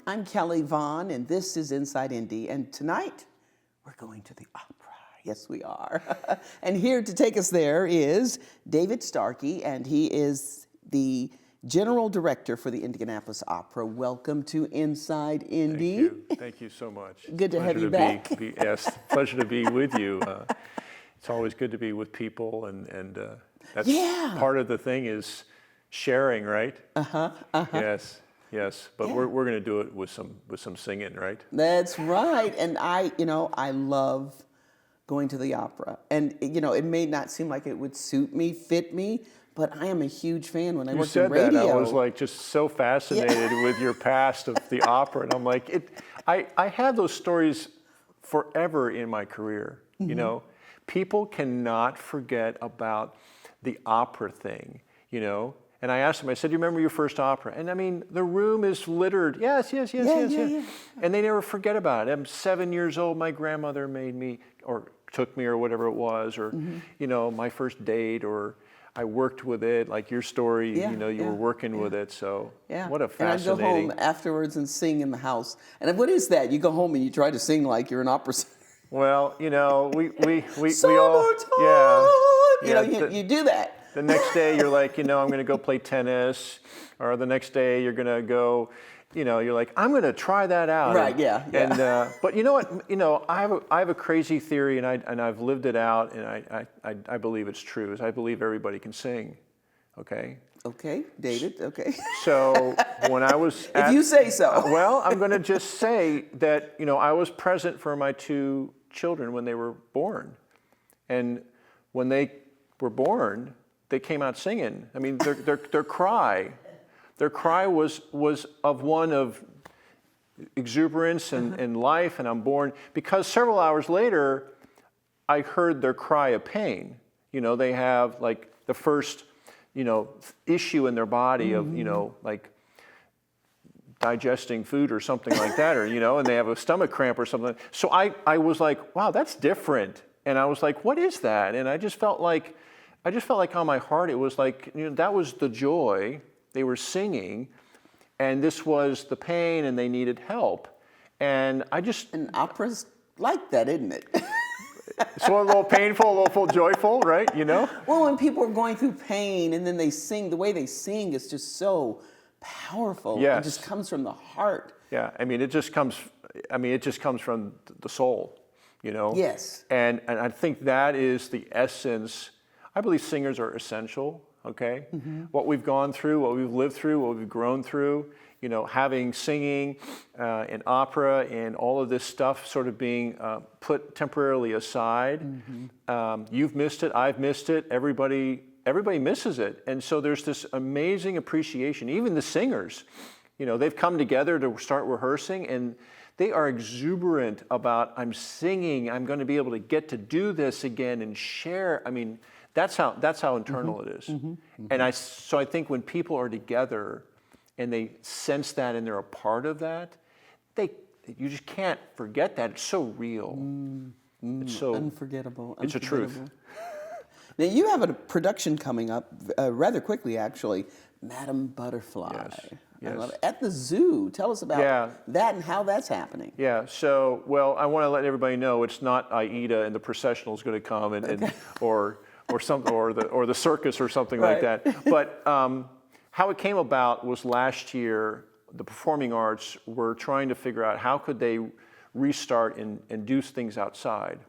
I'm Kelly Vaughn, and this is Inside Indy. And tonight, we're going to the opera. Yes, we are. And here to take us there is David Starkey, and he is the General Director for the Indianapolis Opera. Welcome to Inside Indy. Thank you. Thank you so much. Good to have you back. Yes, pleasure to be with you. It's always good to be with people, and that's part of the thing is sharing, right? Yes. Yes, but we're going to do it with some singing, right? That's right. And I love going to the opera. And it may not seem like it would suit me, fit me, but I am a huge fan. When I worked in radio, you said that, I was like just so fascinated with your past of the opera, and I'm like, I have those stories forever in my career. You know, people cannot forget about the opera thing. And I asked them, I said, do you remember your first opera? And I mean, the room is littered. Yes. And they never forget about it. I'm 7 years old, my grandmother made me, or took me, or whatever it was, or, my first date, or I worked with it, like your story, you were working with it. So what a fascinating. And I'd go home afterwards and sing in the house. And what is that? You go home and you try to sing like you're an opera singer. Well, we all, you do that. The next day you're like, I'm going to go play tennis, or the next day you're going to go, you're like, I'm going to try that out. Right. Yeah. And but you know what? I have a crazy theory, and I've lived it out, and I believe it's true. Is I believe everybody can sing. Okay. Okay, David. Okay. So when I was if you say so. Well, I'm going to just say that I was present for my two children when they were born, and when they were born, they came out singing. I mean, their cry was of one of exuberance and life, and I'm born. Because several hours later, I heard their cry of pain. They have like the first, issue in their body of, like digesting food or something like that, or, and they have a stomach cramp or something. So I was like, wow, that's different. And I was like, what is that? And I just felt like on my heart, it was like, that was the joy. They were singing, and this was the pain, and they needed help. And And opera's like that, isn't it? So a little painful, a little joyful, right? Well, when people are going through pain, and then they sing, the way they sing is just so powerful. Yes. It just comes from the heart. Yeah, it just comes from the soul, Yes. And I think that is the essence. I believe singers are essential, okay? What we've gone through, what we've lived through, what we've grown through, having singing and opera and all of this stuff sort of being put temporarily aside. You've missed it, I've missed it, everybody misses it. And so there's this amazing appreciation. Even the singers, they've come together to start rehearsing, and they are exuberant about, I'm singing, I'm going to be able to get to do this again and share. That's how internal it is. And so I think when people are together and they sense that and they're a part of that, you just can't forget that. It's so real. It's so unforgettable. It's a truth. Now you have a production coming up rather quickly, actually, Madame Butterfly. Yes. I love it. At the zoo. Tell us about that and how that's happening. Yeah. So, well, I want to let everybody know it's not Aida and the processional is going to come or the circus or something like that. But how it came about was last year, the performing arts were trying to figure out how could they restart and do things outside.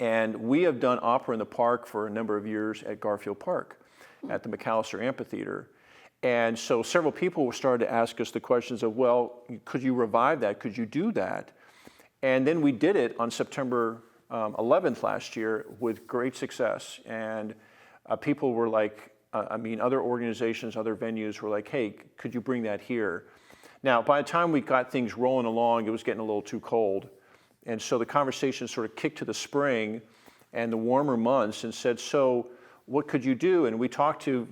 And we have done opera in the park for a number of years at Garfield Park, at the McAllister Amphitheater. And so several people started to ask us the questions of, well, could you revive that? Could you do that? And then we did it on September 11th last year with great success. And people were like, other organizations, other venues were like, hey, could you bring that here? Now, by the time we got things rolling along, it was getting a little too cold. And so the conversation sort of kicked to the spring and the warmer months and said, so what could you do? And we talked to,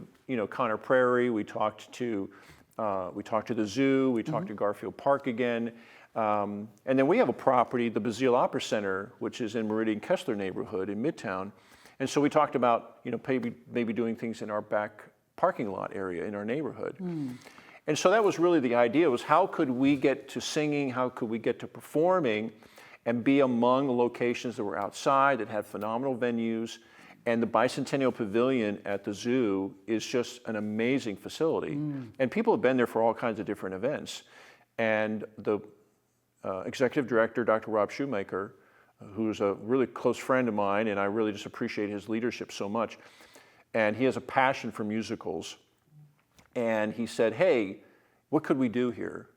Conner Prairie, we talked to the zoo, we talked to Garfield Park again. And then we have a property, the Bazille Opera Center, which is in Meridian Kessler neighborhood in Midtown. And so we talked about, maybe doing things in our back parking lot area in our neighborhood. And so that was really the idea, was how could we get to singing, how could we get to performing and be among the locations that were outside, that had phenomenal venues. And the Bicentennial Pavilion at the zoo is just an amazing facility. And people have been there for all kinds of different events. And the executive director, Dr. Rob Shoemaker, who's a really close friend of mine, and I really just appreciate his leadership so much. And he has a passion for musicals. And he said, hey, what could we do here?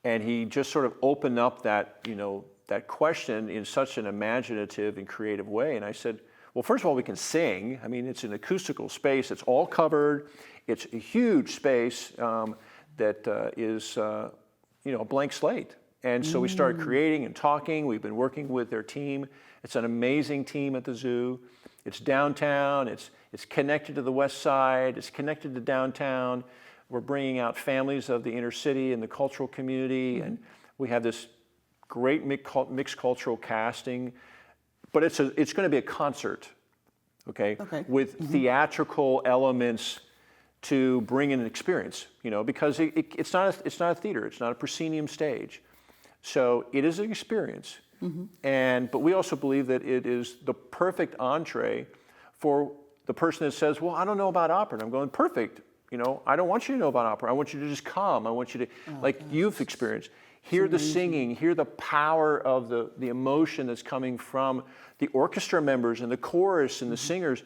And he just sort of opened up that, that question in such an imaginative and creative way. And I said, well, first of all, we can sing. I mean, it's an acoustical space. It's all covered. It's a huge space that is, a blank slate. And so we started creating and talking. We've been working with their team. It's an amazing team at the zoo. It's downtown. It's connected to the west side. It's connected to downtown. We're bringing out families of the inner city and the cultural community. And we have this great mixed cultural casting. But it's going to be a concert, okay. With theatrical elements to bring in an experience, because it's not a theater, it's not a proscenium stage. So it is an experience. But we also believe that it is the perfect entree for the person that says, well, I don't know about opera. And I'm going, perfect. I don't want you to know about opera. I want you to just come. I want you to, you've experienced, hear the singing, hear the power of the emotion that's coming from the orchestra members and the chorus and the singers.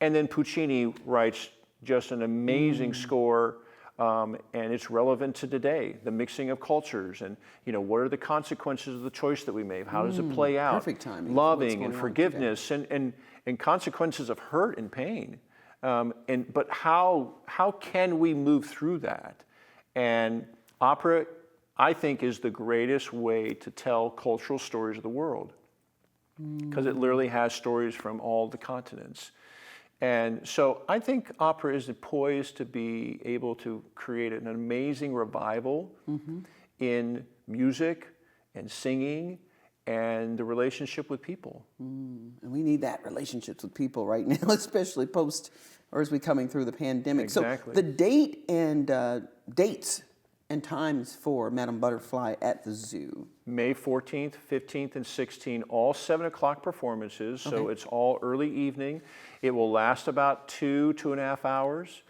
And then Puccini writes just an amazing score, and it's relevant to today, the mixing of cultures and, what are the consequences of the choice that we made? How does it play out? Perfect timing. Loving and forgiveness and consequences of hurt and pain. But how can we move through that? And opera, I think, is the greatest way to tell cultural stories of the world, because it literally has stories from all the continents. And so I think opera is poised to be able to create an amazing revival in music and singing and the relationship with people. And we need that relationships with people right now, especially as we coming through the pandemic. Exactly. So the date and dates and times for Madame Butterfly at the zoo. May 14th, 15th, and 16th, all 7 o'clock performances, so it's all early evening. It will last about 2.5 hours.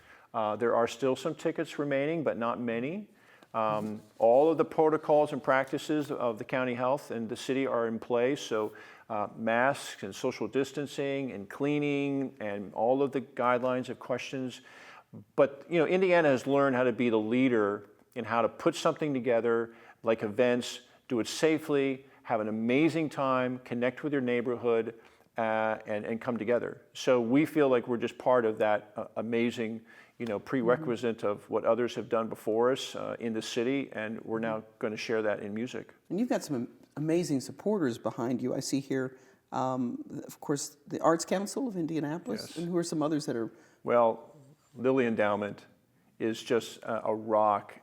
There are still some tickets remaining, but not many. All of the protocols and practices of the county health and the city are in place, so masks and social distancing and cleaning and all of the guidelines of questions. But Indiana has learned how to be the leader in how to put something together, like events, do it safely, have an amazing time, connect with your neighborhood, and come together. So we feel like we're just part of that amazing, prerequisite of what others have done before us in the city, and we're now going to share that in music. And you've got some amazing supporters behind you. I see here, of course, the Arts Council of Indianapolis, Yes. and who are some others that are? Well, Lilly Endowment is just a rock.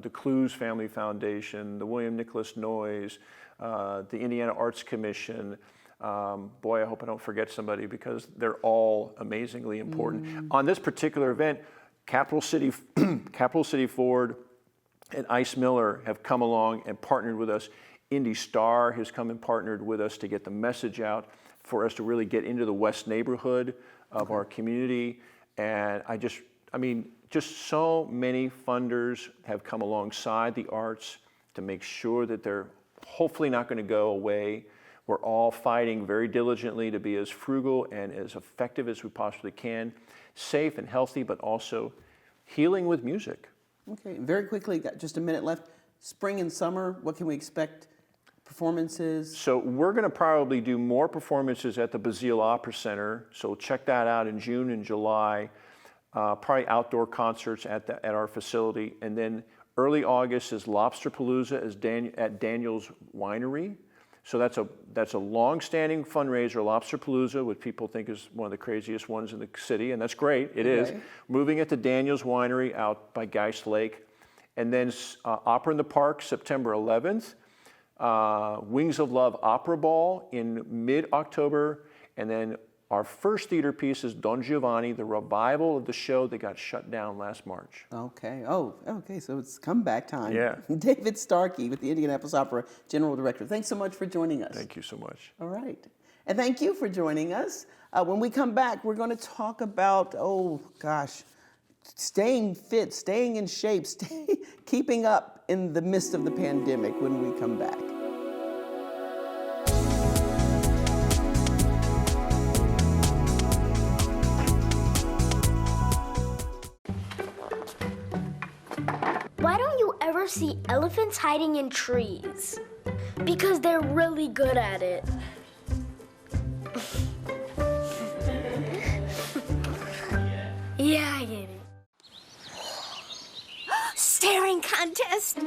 The Clues Family Foundation, the William Nicholas Noyes, the Indiana Arts Commission. Boy, I hope I don't forget somebody, because they're all amazingly important. On this particular event, Capital City Ford and Ice Miller have come along and partnered with us. Indy Star has come and partnered with us to get the message out, for us to really get into the West neighborhood of our community. And just so many funders have come alongside the arts to make sure that they're hopefully not going to go away. We're all fighting very diligently to be as frugal and as effective as we possibly can, safe and healthy, but also healing with music. Okay, very quickly, got just a minute left. Spring and summer, what can we expect? Performances? So we're going to probably do more performances at the Basile Opera Center, so check that out in June and July. Probably outdoor concerts at our facility. And then early August is Lobsterpalooza at Daniel's Winery. So that's a long-standing fundraiser, Lobsterpalooza, which people think is one of the craziest ones in the city, and that's great. It is. Moving it to Daniel's Winery out by Geist Lake. And then Opera in the Park, September 11th. Wings of Love Opera Ball in mid-October. And then our first theater piece is Don Giovanni, the revival of the show that got shut down last March. Okay. Oh, okay. So it's comeback time. Yeah. David Starkey with the Indianapolis Opera General Director. Thanks so much for joining us. Thank you so much. All right. And thank you for joining us. When we come back, we're going to talk about, staying fit, staying in shape, keeping up in the midst of the pandemic when we come back. Why don't you ever see elephants hiding in trees? Because they're really good at it. Yeah, I get it. Staring contest.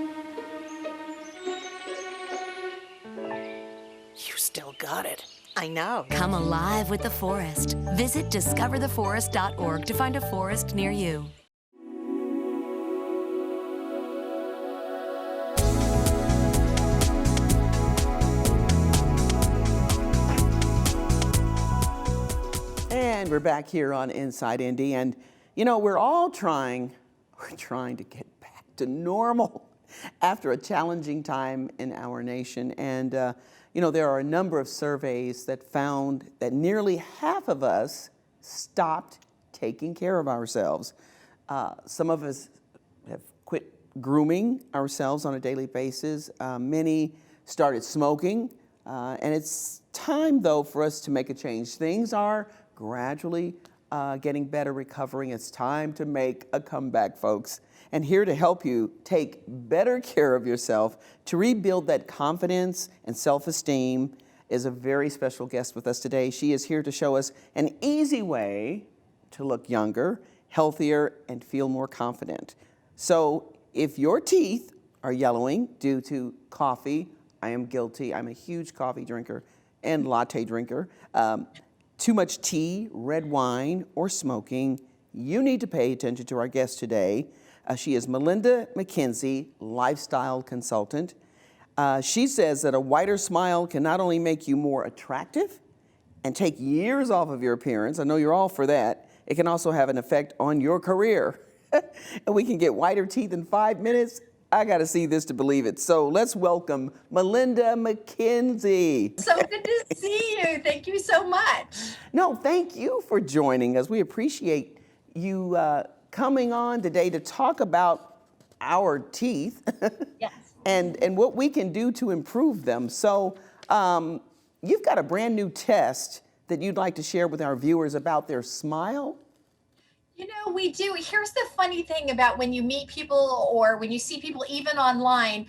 You still got it. I know. Come alive with the forest. Visit discovertheforest.org to find a forest near you. And we're back here on Inside Indy, and you know, we're trying to get back to normal after a challenging time in our nation. And you know, there are a number of surveys that found that nearly half of us stopped taking care of ourselves. Some of us have quit grooming ourselves on a daily basis. Many started smoking, and it's time though for us to make a change. Things are gradually getting better, recovering. It's time to make a comeback, folks. And here to help you take better care of yourself, to rebuild that confidence and self-esteem, is a very special guest with us today. She is here to show us an easy way to look younger, healthier, and feel more confident. So if your teeth are yellowing due to coffee, I am guilty. I'm a huge coffee drinker and latte drinker. Too much tea, red wine, or smoking, you need to pay attention to our guest today. She is Melinda Mckinsey, lifestyle consultant. She says that a wider smile can not only make you more attractive and take years off of your appearance, I know you're all for that, it can also have an effect on your career. And we can get whiter teeth in 5 minutes. I got to see this to believe it. So let's welcome Melinda Mckinsey. So good to see you. Thank you so much. No, thank you for joining us. We appreciate you coming on today to talk about our teeth. Yes. and what we can do to improve them. So you've got a brand new test that you'd like to share with our viewers about their smile. You know, we do. Here's the funny thing about when you meet people or when you see people even online,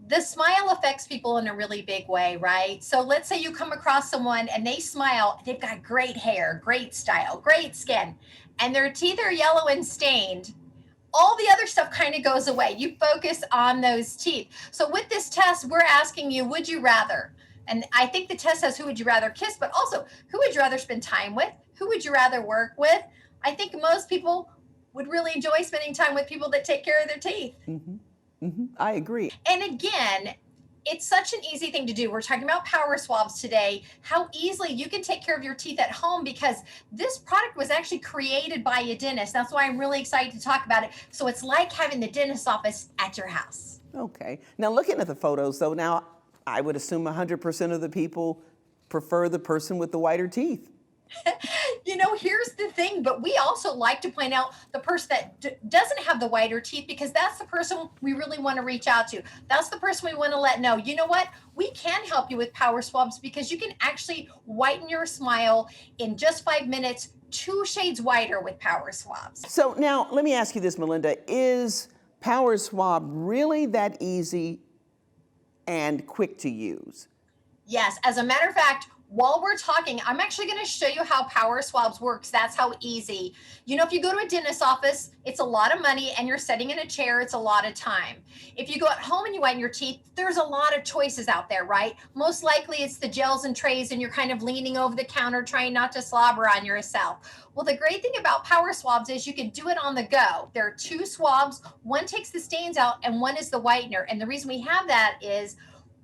the smile affects people in a really big way, right? So let's say you come across someone and they smile, they've got great hair, great style, great skin, and their teeth are yellow and stained. All the other stuff kind of goes away. You focus on those teeth. So with this test, we're asking you, would you rather? And I think the test says, who would you rather kiss, but also who would you rather spend time with? Who would you rather work with? I think most people would really enjoy spending time with people that take care of their teeth. Mm-hmm. Mm-hmm. I agree. And again, it's such an easy thing to do. We're talking about Power Swabs today, how easily you can take care of your teeth at home because this product was actually created by a dentist. That's why I'm really excited to talk about it. So it's like having the dentist's office at your house. Okay. Now looking at the photos, though, now I would assume 100% of the people prefer the person with the whiter teeth. You know, here's the thing, but we also like to point out the person that doesn't have the whiter teeth because that's the person we really want to reach out to. That's the person we want to let know, you know what, we can help you with Power Swabs because you can actually whiten your smile in just 5 minutes, 2 shades whiter with Power Swabs. So now let me ask you this, Melinda, is Power Swab really that easy and quick to use? Yes, as a matter of fact, while we're talking, I'm actually going to show you how Power Swabs works. That's how easy. You know, if you go to a dentist's office, it's a lot of money and you're sitting in a chair, it's a lot of time. If you go at home and you whiten your teeth, there's a lot of choices out there, right? Most likely it's the gels and trays and you're kind of leaning over the counter trying not to slobber on yourself. Well, the great thing about Power Swabs is you can do it on the go. There are 2 swabs. One takes the stains out and one is the whitener. And the reason we have that is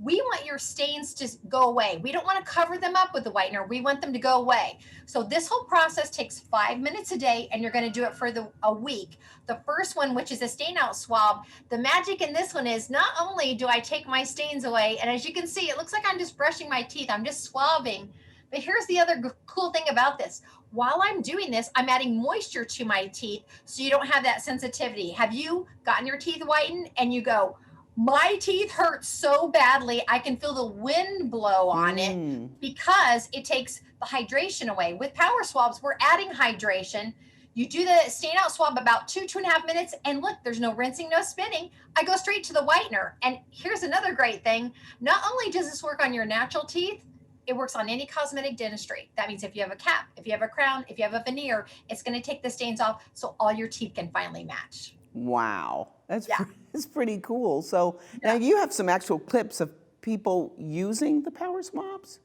we want your stains to go away. We don't want to cover them up with the whitener. We want them to go away. So this whole process takes 5 minutes a day, and you're going to do it for a week. The first one, which is a stain out swab, the magic in this one is not only do I take my stains away, and as you can see, it looks like I'm just brushing my teeth. I'm just swabbing. But here's the other cool thing about this. While I'm doing this, I'm adding moisture to my teeth so you don't have that sensitivity. Have you gotten your teeth whitened and you go, my teeth hurt so badly, I can feel the wind blow on it because it takes the hydration away. With Power Swabs, we're adding hydration. You do the stain out swab about 2.5 minutes, and look, there's no rinsing, no spinning. I go straight to the whitener. And here's another great thing. Not only does this work on your natural teeth, it works on any cosmetic dentistry. That means if you have a cap, if you have a crown, if you have a veneer, it's going to take the stains off so all your teeth can finally match. Wow, that's pretty cool. So now you have some actual clips of people using the Power Swabs?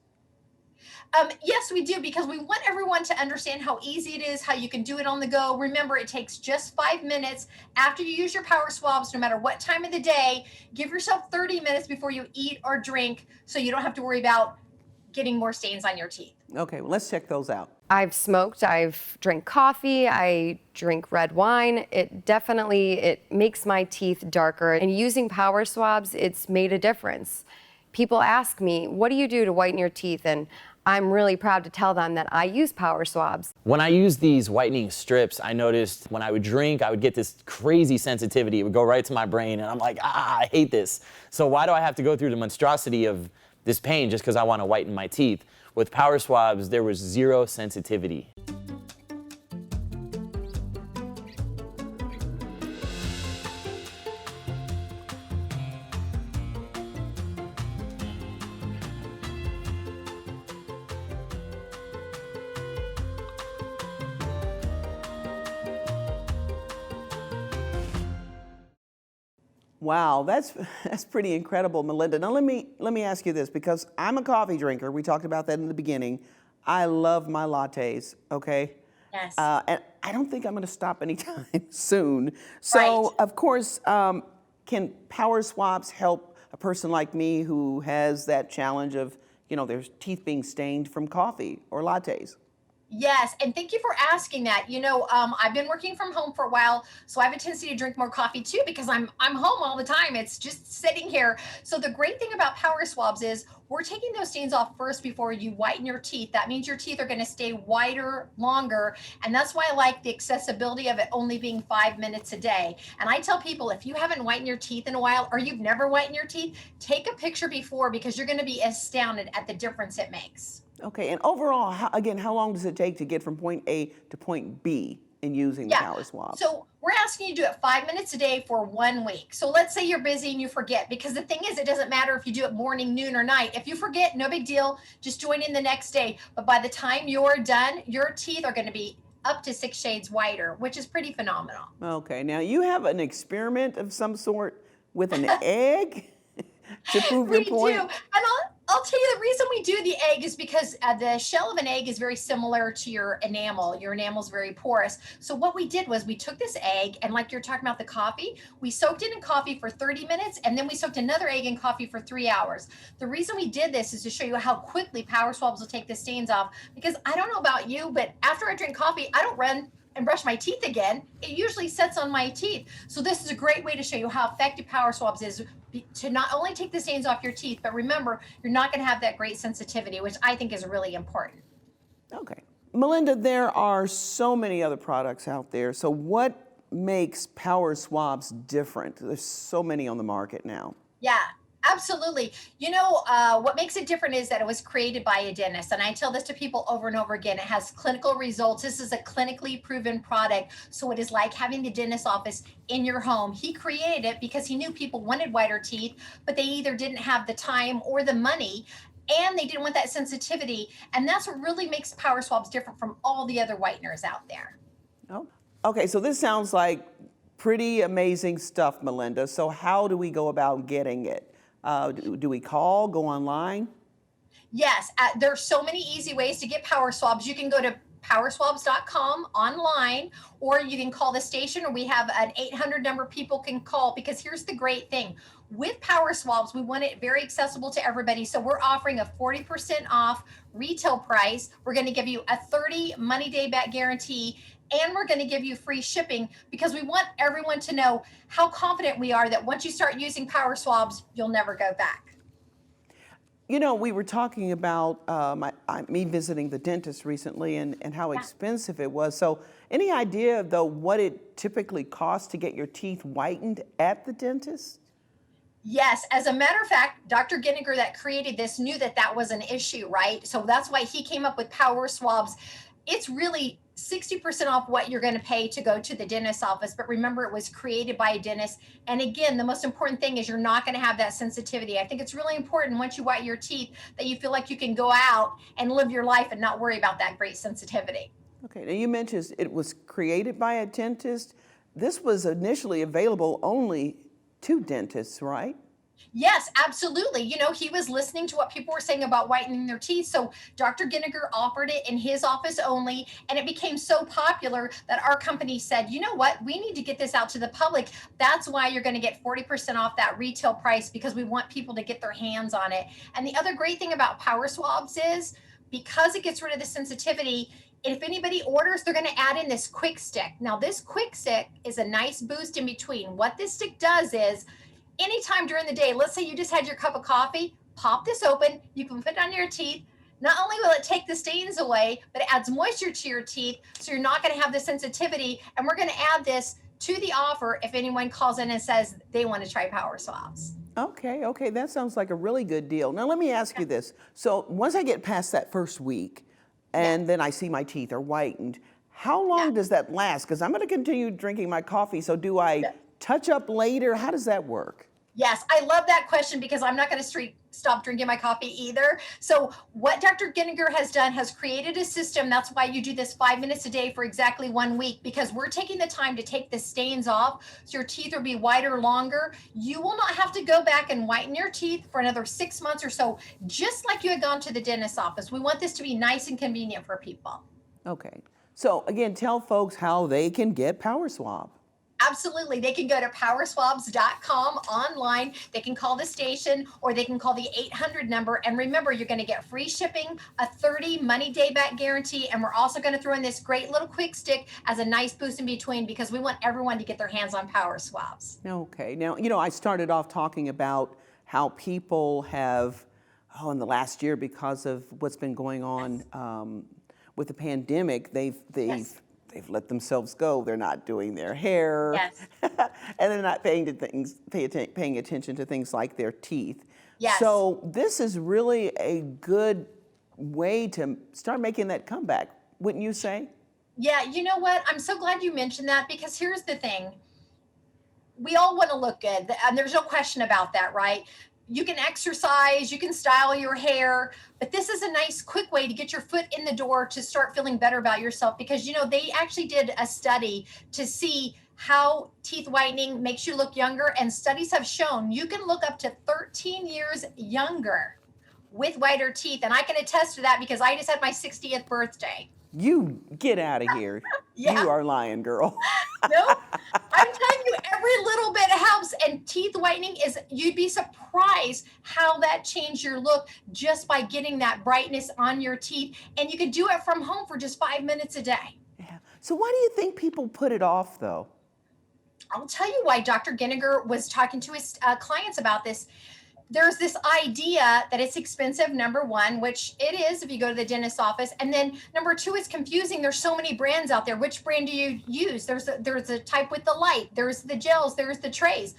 Yes, we do, because we want everyone to understand how easy it is, how you can do it on the go. Remember, it takes just 5 minutes after you use your Power Swabs, no matter what time of the day. Give yourself 30 minutes before you eat or drink so you don't have to worry about getting more stains on your teeth. Okay, well, let's check those out. I've smoked, I've drank coffee, I drink red wine. It makes my teeth darker. And using Power Swabs, it's made a difference. People ask me, what do you do to whiten your teeth? And I'm really proud to tell them that I use Power Swabs. When I use these whitening strips, I noticed when I would drink, I would get this crazy sensitivity. It would go right to my brain, and I'm like, I hate this. So why do I have to go through the monstrosity of this pain just because I want to whiten my teeth? With Power Swabs, there was zero sensitivity. Wow, that's pretty incredible, Melinda. Now let me ask you this, because I'm a coffee drinker. We talked about that in the beginning. I love my lattes. Okay. Yes. And I don't think I'm going to stop anytime soon. So, of course, can Power Swabs help a person like me who has that challenge of, their teeth being stained from coffee or lattes? Yes, and thank you for asking that. I've been working from home for a while, so I have a tendency to drink more coffee too because I'm home all the time. It's just sitting here. So the great thing about Power Swabs is we're taking those stains off first before you whiten your teeth. That means your teeth are going to stay whiter longer, and that's why I like the accessibility of it only being 5 minutes a day. And I tell people, if you haven't whitened your teeth in a while, or you've never whitened your teeth, take a picture before, because you're going to be astounded at the difference it makes. Okay, and overall, how long does it take to get from point A to point B in using the Power Swab? So we're asking you to do it 5 minutes a day for 1 week. So let's say you're busy and you forget, because the thing is, it doesn't matter if you do it morning, noon, or night. If you forget, no big deal. Just join in the next day. But by the time you're done, your teeth are going to be up to 6 shades whiter, which is pretty phenomenal. Okay, now you have an experiment of some sort with an egg to prove your point? We do. And I'll tell you, the reason we do the egg is because the shell of an egg is very similar to your enamel. Your enamel is very porous. So what we did was we took this egg, and like you're talking about the coffee, we soaked it in coffee for 30 minutes, and then we soaked another egg in coffee for 3 hours. The reason we did this is to show you how quickly Power Swabs will take the stains off, because I don't know about you, but after I drink coffee, I don't run and brush my teeth again. It usually sets on my teeth. So this is a great way to show you how effective Power Swabs is to not only take the stains off your teeth, but remember, you're not going to have that great sensitivity, which I think is really important. Okay. Melinda, there are so many other products out there. So what makes Power Swabs different? There's so many on the market now. Yeah. Absolutely. What makes it different is that it was created by a dentist. And I tell this to people over and over again. It has clinical results. This is a clinically proven product. So it is like having the dentist office in your home. He created it because he knew people wanted whiter teeth, but they either didn't have the time or the money, and they didn't want that sensitivity. And that's what really makes Power Swabs different from all the other whiteners out there. Oh, okay. So this sounds like pretty amazing stuff, Melinda. So how do we go about getting it? Do we call, go online? Yes, there's so many easy ways to get Power Swabs. You can go to powerswabs.com online, or you can call the station, or we have an 800 number people can call, because here's the great thing. With Power Swabs, we want it very accessible to everybody. So we're offering a 40% off retail price. We're going to give you a 30 money day back guarantee, and we're going to give you free shipping, because we want everyone to know how confident we are that once you start using Power Swabs, you'll never go back. You know, we were talking about me visiting the dentist recently and how expensive it was. So any idea, though, what it typically costs to get your teeth whitened at the dentist? Yes, as a matter of fact, Dr. Ginniger that created this knew that that was an issue, right? So that's why he came up with Power Swabs. It's really 60% off what you're going to pay to go to the dentist's office. But remember, it was created by a dentist. And again, the most important thing is you're not going to have that sensitivity. I think it's really important once you whiten your teeth that you feel like you can go out and live your life and not worry about that great sensitivity. Okay, now you mentioned it was created by a dentist. This was initially available only to dentists, right? Yes, absolutely. You know, he was listening to what people were saying about whitening their teeth. So Dr. Ginniger offered it in his office only, and it became so popular that our company said, you know what, we need to get this out to the public. That's why you're going to get 40% off that retail price, because we want people to get their hands on it. And the other great thing about Power Swabs is, because it gets rid of the sensitivity, if anybody orders, they're going to add in this quick stick. Now, this quick stick is a nice boost in between. What this stick does is, anytime during the day, let's say you just had your cup of coffee, pop this open, you can put it on your teeth. Not only will it take the stains away, but it adds moisture to your teeth, so you're not going to have the sensitivity. And we're going to add this to the offer if anyone calls in and says they want to try Power Swabs. Okay, that sounds like a really good deal. Now let me ask you this. So once I get past that first week and then I see my teeth are whitened, how long does that last? Because I'm going to continue drinking my coffee, so do I touch up later? How does that work? Yes, I love that question, because I'm not going to stop drinking my coffee either. So what Dr. Ginniger has done has created a system. That's why you do this 5 minutes a day for exactly 1 week, because we're taking the time to take the stains off, so your teeth will be whiter longer. You will not have to go back and whiten your teeth for another 6 months or so, just like you had gone to the dentist's office. We want this to be nice and convenient for people. Okay. So again, tell folks how they can get Power Swab. Absolutely. They can go to powerswabs.com online. They can call the station, or they can call the 800 number. And remember, you're going to get free shipping, a 30 money day back guarantee. And we're also going to throw in this great little quick stick as a nice boost in between, because we want everyone to get their hands on Power Swabs. Okay. Now, you know, I started off talking about how people have, in the last year, because of what's been going on with the pandemic, they've let themselves go. They're not doing their hair, and they're not paying attention to things like their teeth. Yes. So this is really a good way to start making that comeback, wouldn't you say? Yeah, you know what? I'm so glad you mentioned that, because here's the thing. We all want to look good, and there's no question about that, right? You can exercise, you can style your hair, but this is a nice quick way to get your foot in the door to start feeling better about yourself, because, you know, they actually did a study to see how teeth whitening makes you look younger, and studies have shown you can look up to 13 years younger with whiter teeth. And I can attest to that, because I just had my 60th birthday. You get out of here. Yeah. You are lying, girl. No, I'm telling you, every little bit helps. And teeth whitening you'd be surprised how that changed your look just by getting that brightness on your teeth. And you can do it from home for just 5 minutes a day. Yeah. So why do you think people put it off, though? I'll tell you why. Dr. Ginniger was talking to his clients about this. There's this idea that it's expensive, number one, which it is if you go to the dentist's office. And then number two, it's confusing. There's so many brands out there. Which brand do you use? There's a type with the light. There's the gels. There's the trays.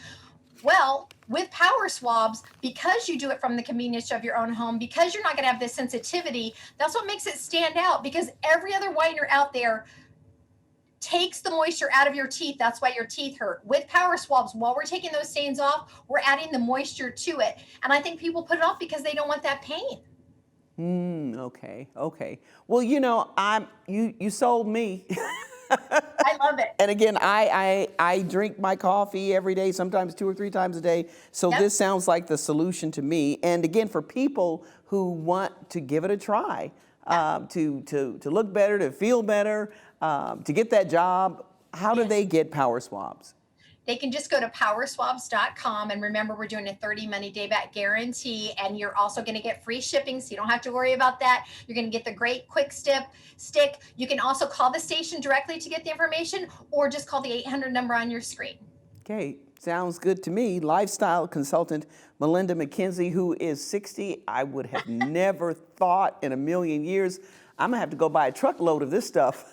Well, with Power Swabs, because you do it from the convenience of your own home, because you're not going to have this sensitivity, that's what makes it stand out, because every other whitener out there takes the moisture out of your teeth. That's why your teeth hurt. With Power Swabs, while we're taking those stains off, we're adding the moisture to it. And I think people put it off because they don't want that pain. Okay. Well, you know, you sold me. I love it. And again, I drink my coffee every day, sometimes 2 or 3 times a day. So this sounds like the solution to me. And again, for people who want to give it a try, to look better, to feel better, to get that job, how do they get Power Swabs? They can just go to powerswabs.com, and remember, we're doing a 30 money day back guarantee, and you're also going to get free shipping, so you don't have to worry about that. You're going to get the great quick stick. You can also call the station directly to get the information, or just call the 800 number on your screen. Okay, sounds good to me. Lifestyle consultant Melinda Mckinsey, who is 60. I would have never thought in a million years I'm gonna have to go buy a truckload of this stuff.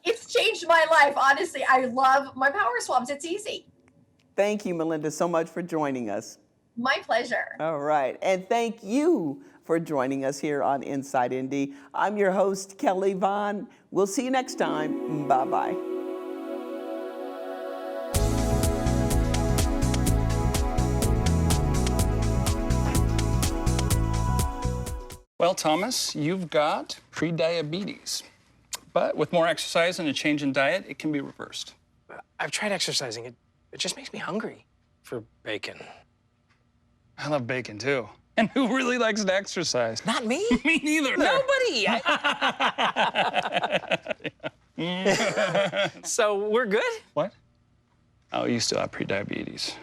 It's changed my life, honestly. I love my Power Swabs. It's easy. Thank you, Melinda, so much for joining us. My pleasure. All right, and thank you for joining us here on Inside Indy. I'm your host, Kelly Vaughn. We'll see you next time. Bye-bye. Well, Thomas, you've got prediabetes. But with more exercise and a change in diet, it can be reversed. I've tried exercising. It just makes me hungry for bacon. I love bacon, too. And who really likes to exercise? Not me. Me neither. Nobody. So we're good? What? Oh, you still have prediabetes.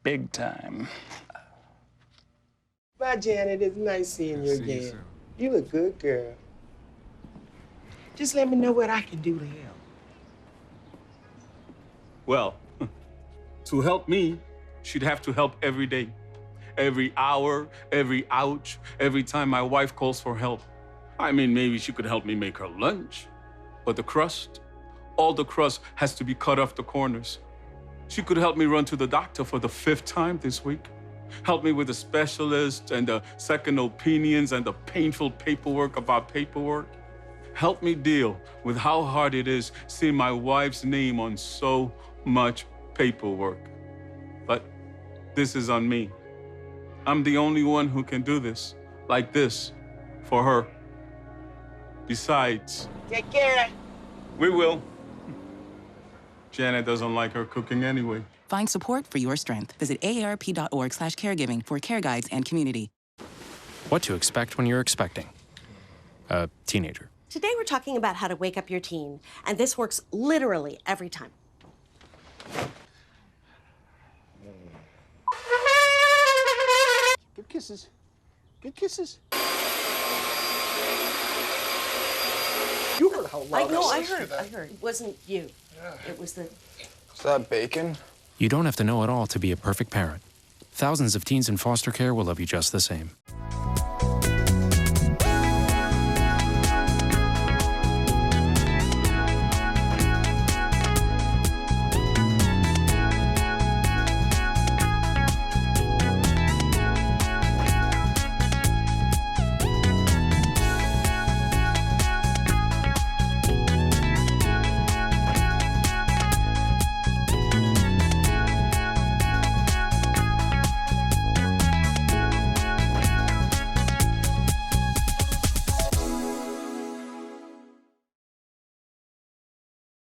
Big time. Bye, Janet. It's nice seeing you again. You look good, girl. Just let me know what I can do to help. Well, to help me, she'd have to help every day. Every hour, every ouch, every time my wife calls for help. I mean, maybe she could help me make her lunch. But the crust, all the crust has to be cut off the corners. She could help me run to the doctor for the 5th time this week. Help me with the specialist and the second opinions and the painful paperwork about paperwork. Help me deal with how hard it is seeing my wife's name on so much paperwork. But this is on me. I'm the only one who can do this, like this, for her. Besides, take care. We will. Janet doesn't like her cooking anyway. Find support for your strength. Visit aarp.org/caregiving for care guides and community. What to expect when you're expecting a teenager. Today we're talking about how to wake up your teen, and this works literally every time. Good kisses. Good kisses. You heard how loud I heard. It wasn't you. It was the... Is that bacon? You don't have to know it all to be a perfect parent. Thousands of teens in foster care will love you just the same.